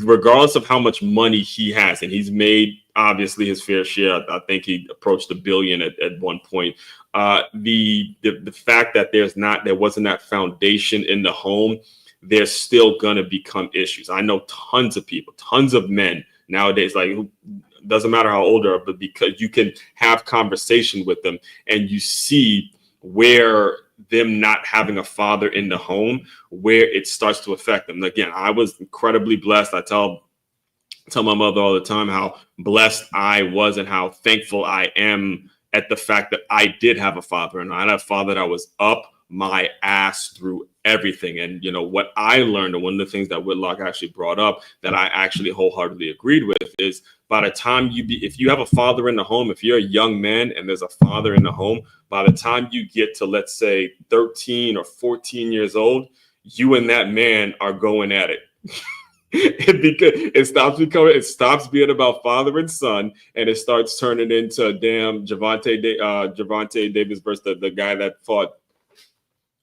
regardless of how much money he has, and he's made obviously his fair share. I think he approached $1 billion at one point. The fact that there wasn't that foundation in the home, there's still going to become issues. I know tons of men nowadays, like, doesn't matter how old they are, but because you can have conversation with them and you see where them not having a father in the home, where it starts to affect them. Again, I was incredibly blessed. I tell my mother all the time how blessed I was and how thankful I am at the fact that I did have a father, and I had a father that was up my ass through everything. And what I learned, and one of the things that Whitlock actually brought up that I actually wholeheartedly agreed with, is by the time if you have a father in the home, if you're a young man and there's a father in the home, by the time you get to, let's say, 13 or 14 years old, you and that man are going at it. It stops being about father and son, and it starts turning into damn Gervonta Davis versus the guy that fought.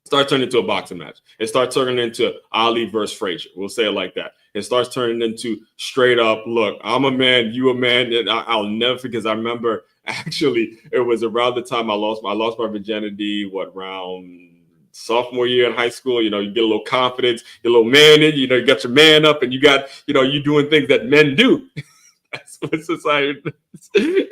Start turning into a boxing match. It starts turning into Ali versus Frazier. We'll say it like that. It starts turning into straight up, look, I'm a man, you a man. And I'll never forget, because I remember actually it was around the time I lost my virginity, around sophomore year in high school. You get a little confidence, you're a little man in, you got your man up, and you got, you doing things that men do. That's what society does.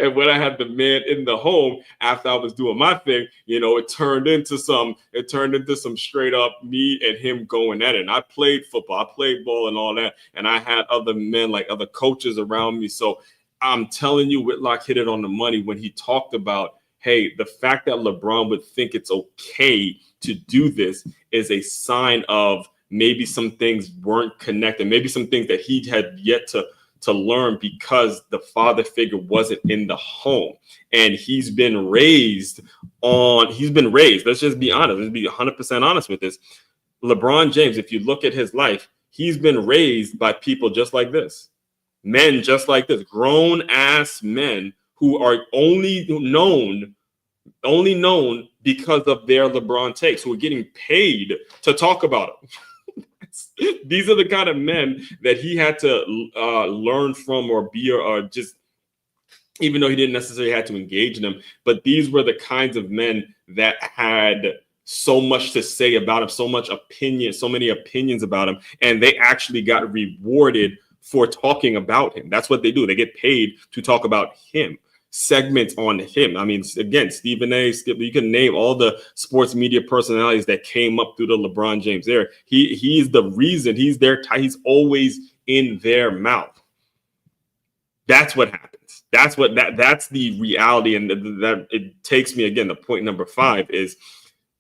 And when I had the man in the home after I was doing my thing, it turned into some straight up me and him going at it. And I played football, I played ball and all that, and I had other men, like other coaches around me. So I'm telling you, Whitlock hit it on the money when he talked about, hey, the fact that LeBron would think it's okay to do this is a sign of maybe some things weren't connected, maybe some things that he had yet to learn because the father figure wasn't in the home. And he's been raised. Let's just be honest. Let's be 100% honest with this. LeBron James, if you look at his life, he's been raised by people just like this. Men just like this, grown ass men who are only known because of their LeBron takes, who are getting paid to talk about him. These are the kind of men that he had to learn from or be or just, even though he didn't necessarily have to engage in them, but these were the kinds of men that had so much to say about him, so many opinions about him, and they actually got rewarded for talking about him. That's what they do. They get paid to talk about him. Segments on him. I mean, again, Stephen A. Skip, you can name all the sports media personalities that came up through the LeBron James era. He's the reason. He's always in their mouth. That's what happens. That's the reality. And that it takes me, again, the point number 5 is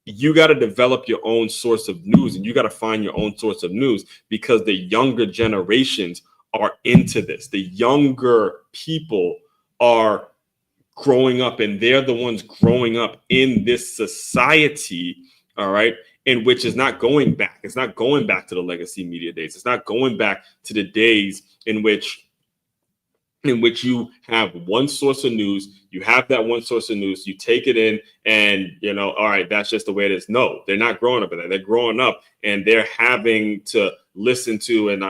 you got to develop your own source of news, and you got to find your own source of news, because the younger generations are into this. The younger people are growing up, and they're the ones growing up in this society, all right, in which is not going back. It's not going back to the legacy media days. It's not going back to the days in which you have one source of news. You have that one source of news, you take it in, and all right, that's just the way it is. No, they're not growing up in that. They're growing up and they're having to listen to, and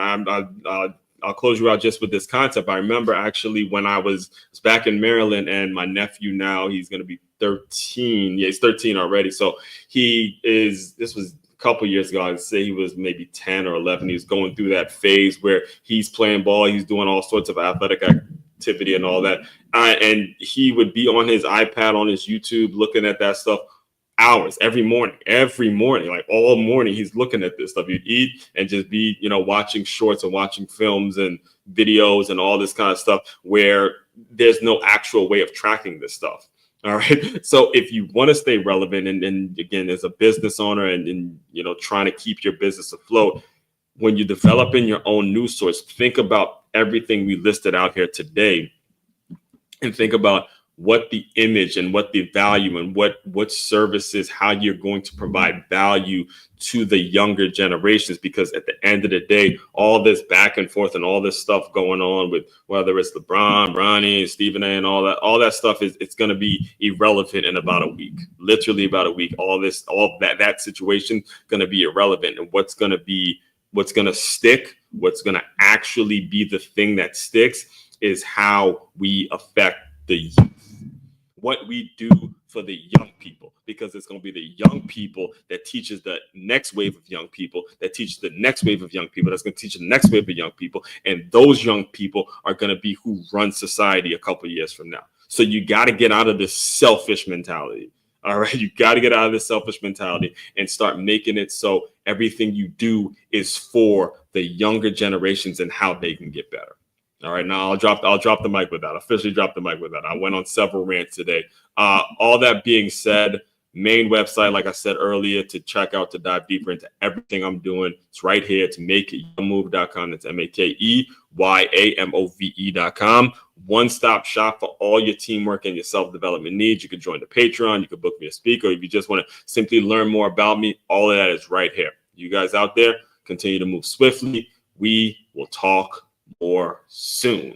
I'll close you out just with this concept. I remember actually when I was back in Maryland, and my nephew now, he's going to be 13. Yeah, he's 13 already. So this was a couple years ago. I'd say he was maybe 10 or 11. He was going through that phase where he's playing ball. He's doing all sorts of athletic activity and all that. And he would be on his iPad, on his YouTube, looking at that stuff hours every morning, like all morning. He's looking at this stuff. You'd eat and just be, watching shorts and watching films and videos and all this kind of stuff where there's no actual way of tracking this stuff. All right. So if you want to stay relevant, and again, as a business owner and trying to keep your business afloat, when you're developing your own news source, think about everything we listed out here today, and think about what the image and what the value and what services, how you're going to provide value to the younger generations. Because at the end of the day, all this back and forth and all this stuff going on with whether it's LeBron, Bronny, Stephen A, and all that stuff it's going to be irrelevant in about a week, literally about a week. All that situation going to be irrelevant, and what's going to stick, what's going to actually be the thing that sticks is how we affect the youth. What we do for the young people, because it's going to be the young people that teaches the next wave of young people, that teaches the next wave of young people, that's going to teach the next wave of young people. And those young people are going to be who run society a couple of years from now. So you got to get out of this selfish mentality. All right. You got to get out of this selfish mentality and start making it so everything you do is for the younger generations and how they can get better. All right, now I'll drop the mic with that. Officially drop the mic with that. I went on several rants today. All that being said, main website, like I said earlier, to check out, to dive deeper into everything I'm doing, it's right here. It's makeityourmove.com. It's makeYamove.com. One-stop shop for all your teamwork and your self-development needs. You can join the Patreon. You can book me a speaker. If you just want to simply learn more about me, all of that is right here. You guys out there, continue to move swiftly. We will talk more soon.